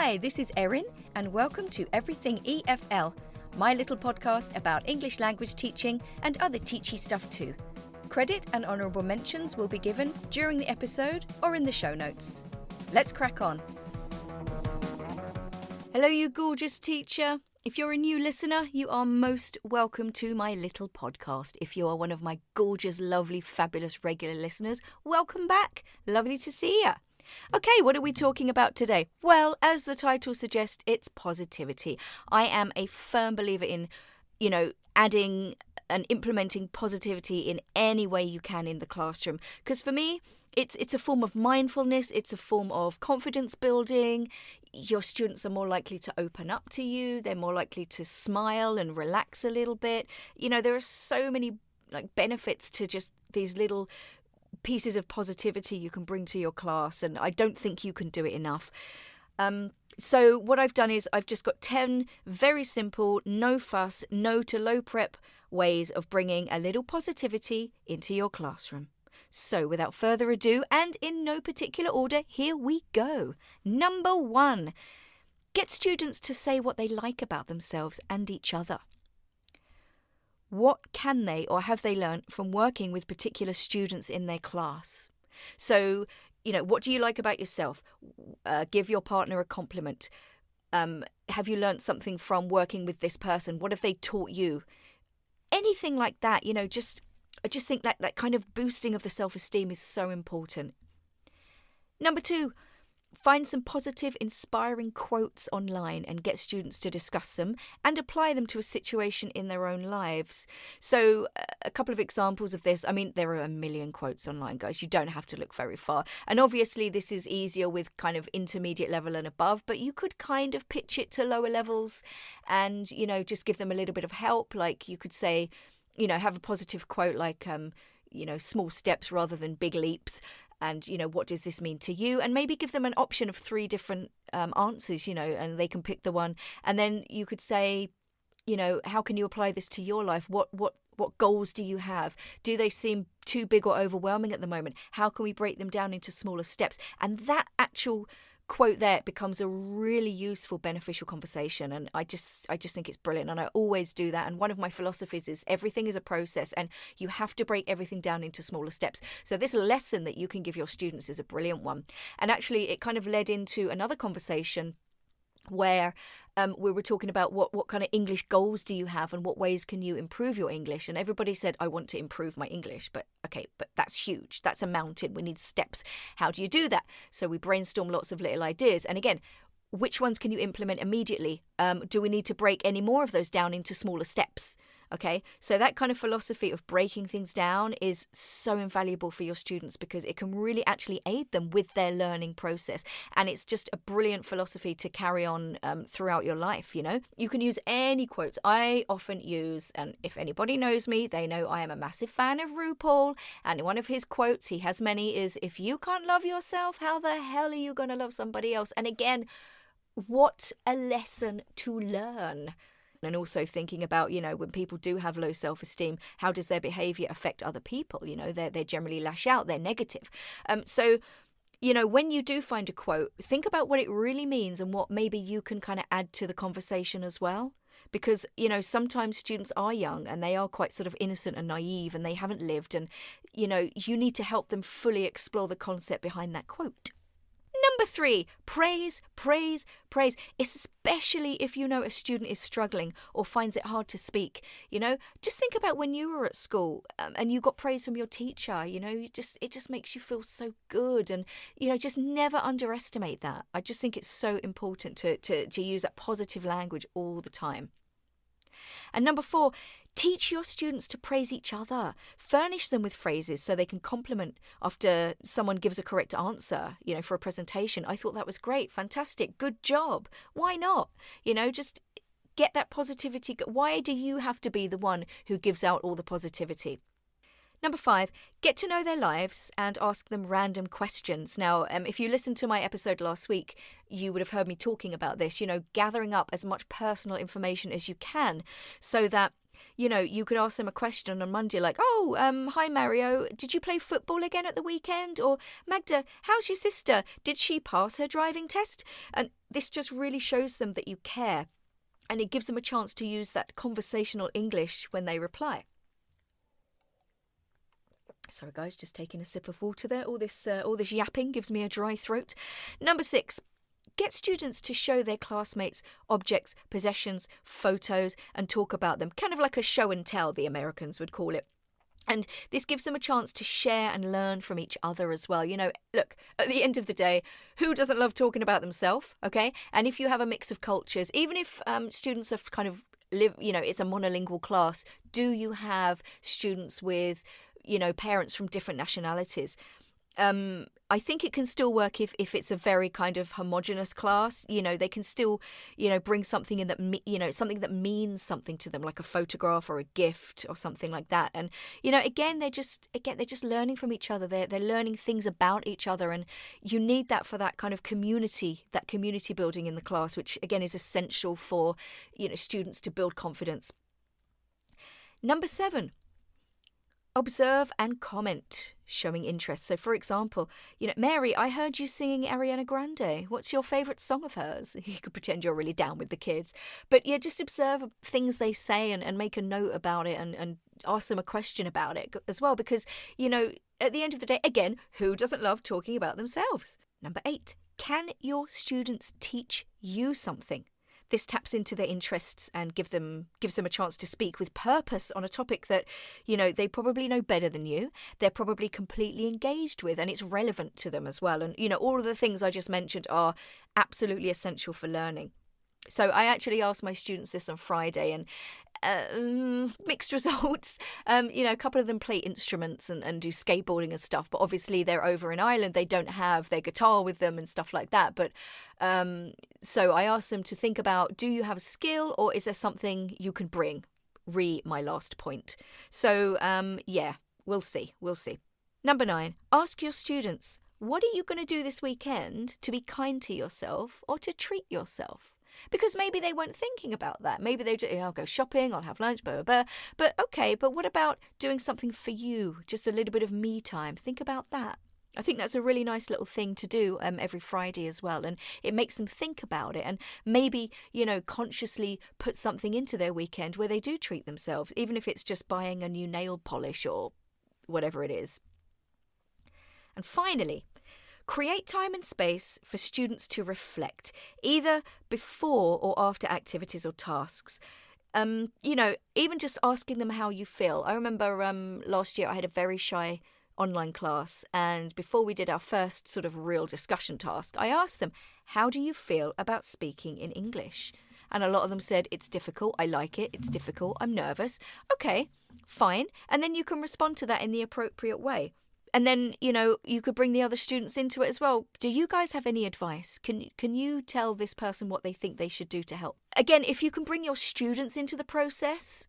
Hi, this is Erin, and welcome to Everything EFL, my little podcast about English language teaching and other teachy stuff too. Credit and honourable mentions will be given during the episode or in the show notes. Let's crack on. Hello, you gorgeous teacher. If you're a new listener, you are most welcome to my little podcast. If you are one of my gorgeous, lovely, fabulous regular listeners, welcome back. Lovely to see you. Okay, what are we talking about today? Well, as the title suggests, it's positivity. I am a firm believer in, adding and implementing positivity in any way you can in the classroom. Because for me, it's a form of mindfulness, it's a form of confidence building. Your students are more likely to open up to you, they're more likely to smile and relax a little bit. There are so many benefits to just these little pieces of positivity you can bring to your class, and I don't think you can do it enough. So what I've done is I've just got 10 very simple, no fuss, no to low prep ways of bringing a little positivity into your classroom. So without further ado, and in no particular order, here we go. Number 1, get students to say what they like about themselves and each other. What can they or have they learned from working with particular students in their class? So, what do you like about yourself? Give your partner a compliment. Have you learned something from working with this person? What have they taught you? Anything like that, I just think that kind of boosting of the self-esteem is so important. Number 2, find some positive, inspiring quotes online and get students to discuss them and apply them to a situation in their own lives. So a couple of examples of this. There are a million quotes online, guys. You don't have to look very far. And obviously this is easier with kind of intermediate level and above, but you could kind of pitch it to lower levels and, just give them a little bit of help. Like you could say, have a positive quote like, small steps rather than big leaps. And, what does this mean to you? And maybe give them an option of 3 different answers, and they can pick the one. And then you could say, how can you apply this to your life? What goals do you have? Do they seem too big or overwhelming at the moment? How can we break them down into smaller steps? And that actual quote there becomes a really useful, beneficial conversation. And I just think it's brilliant. And I always do that. And one of my philosophies is everything is a process and you have to break everything down into smaller steps. So this lesson that you can give your students is a brilliant one. And actually it kind of led into another conversation where we were talking about what kind of English goals do you have and what ways can you improve your English? And everybody said, I want to improve my English. But that's huge. That's a mountain. We need steps. How do you do that? So we brainstorm lots of little ideas. And again, which ones can you implement immediately? Do we need to break any more of those down into smaller steps? Okay, so that kind of philosophy of breaking things down is so invaluable for your students because it can really actually aid them with their learning process. And it's just a brilliant philosophy to carry on throughout your life, You can use any quotes. I often use, and if anybody knows me, they know I am a massive fan of RuPaul. And one of his quotes, he has many, is, if you can't love yourself, how the hell are you going to love somebody else? And again, what a lesson to learn. And also thinking about, when people do have low self-esteem, how does their behaviour affect other people? They generally lash out, they're negative. So, when you do find a quote, think about what it really means and what maybe you can kind of add to the conversation as well. Because, sometimes students are young and they are quite sort of innocent and naive and they haven't lived. And, you need to help them fully explore the concept behind that quote. Number 3, praise, praise, praise, especially if a student is struggling or finds it hard to speak. Just think about when you were at school and you got praise from your teacher, it just makes you feel so good. And, just never underestimate that. I just think it's so important to use that positive language all the time. And number 4, teach your students to praise each other. Furnish them with phrases so they can compliment after someone gives a correct answer, for a presentation. I thought that was great, fantastic, good job. Why not? Just get that positivity. Why do you have to be the one who gives out all the positivity? Number 5, get to know their lives and ask them random questions. Now, if you listened to my episode last week, you would have heard me talking about this, gathering up as much personal information as you can so that You could ask them a question on Monday like, oh, hi Mario, did you play football again at the weekend? Or Magda, how's your sister? Did she pass her driving test? And this just really shows them that you care. And it gives them a chance to use that conversational English when they reply. Sorry guys, just taking a sip of water there. All this yapping gives me a dry throat. Number 6. Get students to show their classmates objects, possessions, photos, and talk about them. Kind of like a show and tell, the Americans would call it. And this gives them a chance to share and learn from each other as well. Look, at the end of the day, who doesn't love talking about themselves, okay? And if you have a mix of cultures, even if students are kind of it's a monolingual class, do you have students with, parents from different nationalities? I think it can still work if it's a very kind of homogenous class. They can still, bring something in that, something that means something to them, like a photograph or a gift or something like that. And, again, they're just learning from each other. They're learning things about each other. And you need that for that kind of community building in the class, which, again, is essential for, students to build confidence. Number 7. Observe and comment, showing interest. So, for example, Mary, I heard you singing Ariana Grande. What's your favourite song of hers? You could pretend you're really down with the kids. But yeah, just observe things they say and make a note about it and ask them a question about it as well. Because, at the end of the day, again, who doesn't love talking about themselves? Number 8, can your students teach you something? This taps into their interests and gives them a chance to speak with purpose on a topic that, they probably know better than you. They're probably completely engaged with, and it's relevant to them as well. And, all of the things I just mentioned are absolutely essential for learning. So I actually asked my students this on Friday, and mixed results. A couple of them play instruments and do skateboarding and stuff, but obviously they're over in Ireland. They don't have their guitar with them and stuff like that. But so I asked them to think about, do you have a skill or is there something you can bring? My last point. So, we'll see. Number 9, ask your students, what are you going to do this weekend to be kind to yourself or to treat yourself? Because maybe they weren't thinking about that. Maybe they do, I'll go shopping, I'll have lunch, blah, blah, blah. But okay, but what about doing something for you? Just a little bit of me time. Think about that. I think that's a really nice little thing to do every Friday as well. And it makes them think about it and maybe, consciously put something into their weekend where they do treat themselves, even if it's just buying a new nail polish or whatever it is. And finally, create time and space for students to reflect, either before or after activities or tasks. Even just asking them how you feel. I remember last year I had a very shy online class, and before we did our first sort of real discussion task, I asked them, how do you feel about speaking in English? And a lot of them said, it's difficult, I like it, it's difficult, I'm nervous. Okay, fine. And then you can respond to that in the appropriate way. And then, you could bring the other students into it as well. Do you guys have any advice? Can you tell this person what they think they should do to help? Again, if you can bring your students into the process,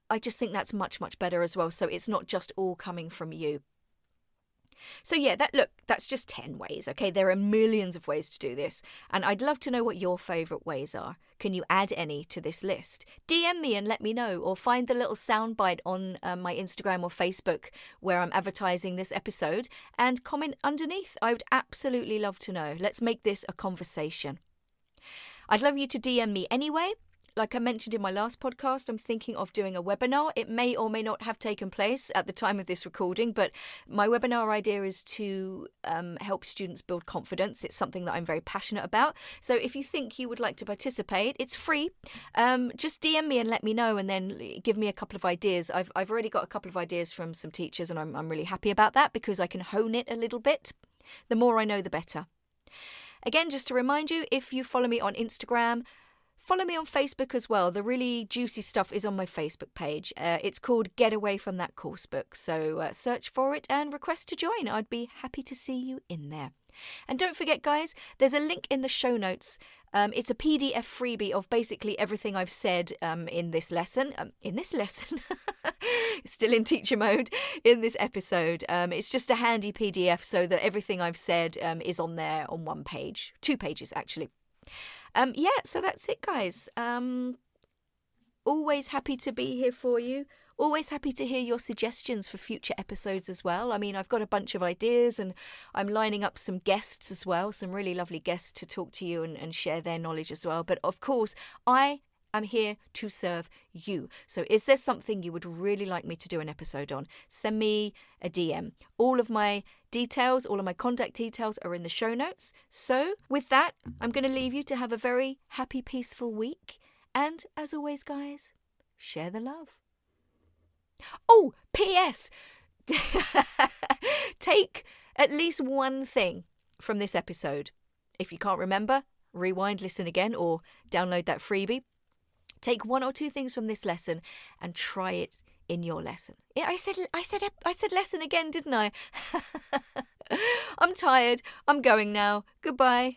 I just think that's much, much better as well. So it's not just all coming from you. So yeah, that's just 10 ways, okay? There are millions of ways to do this, and I'd love to know what your favourite ways are. Can you add any to this list? DM me and let me know, or find the little soundbite on my Instagram or Facebook where I'm advertising this episode and comment underneath. I would absolutely love to know. Let's make this a conversation. I'd love you to DM me anyway. Like I mentioned in my last podcast, I'm thinking of doing a webinar. It may or may not have taken place at the time of this recording, but my webinar idea is to help students build confidence. It's something that I'm very passionate about. So if you think you would like to participate, it's free. Just DM me and let me know, and then give me a couple of ideas. I've already got a couple of ideas from some teachers, and I'm really happy about that because I can hone it a little bit. The more I know, the better. Again, just to remind you, if you follow me on Instagram, follow me on Facebook as well. The really juicy stuff is on my Facebook page. It's called Get Away From That Coursebook. So search for it and request to join. I'd be happy to see you in there. And don't forget, guys, there's a link in the show notes. It's a PDF freebie of basically everything I've said in this lesson. Still in teacher mode in this episode. It's just a handy PDF so that everything I've said is on there on one page. 2 pages, actually. So that's it, guys. Always happy to be here for you. Always happy to hear your suggestions for future episodes as well. I mean, I've got a bunch of ideas and I'm lining up some guests as well, some really lovely guests to talk to you and share their knowledge as well. But of course, I'm here to serve you. So is there something you would really like me to do an episode on? Send me a DM. All of my details, all of my contact details are in the show notes. So with that, I'm going to leave you to have a very happy, peaceful week. And as always, guys, share the love. Oh, P.S. Take at least one thing from this episode. If you can't remember, rewind, listen again, or download that freebie. Take 1 or 2 things from this lesson and try it in your lesson. Yeah, I said lesson again, didn't I? I'm tired. I'm going now. Goodbye.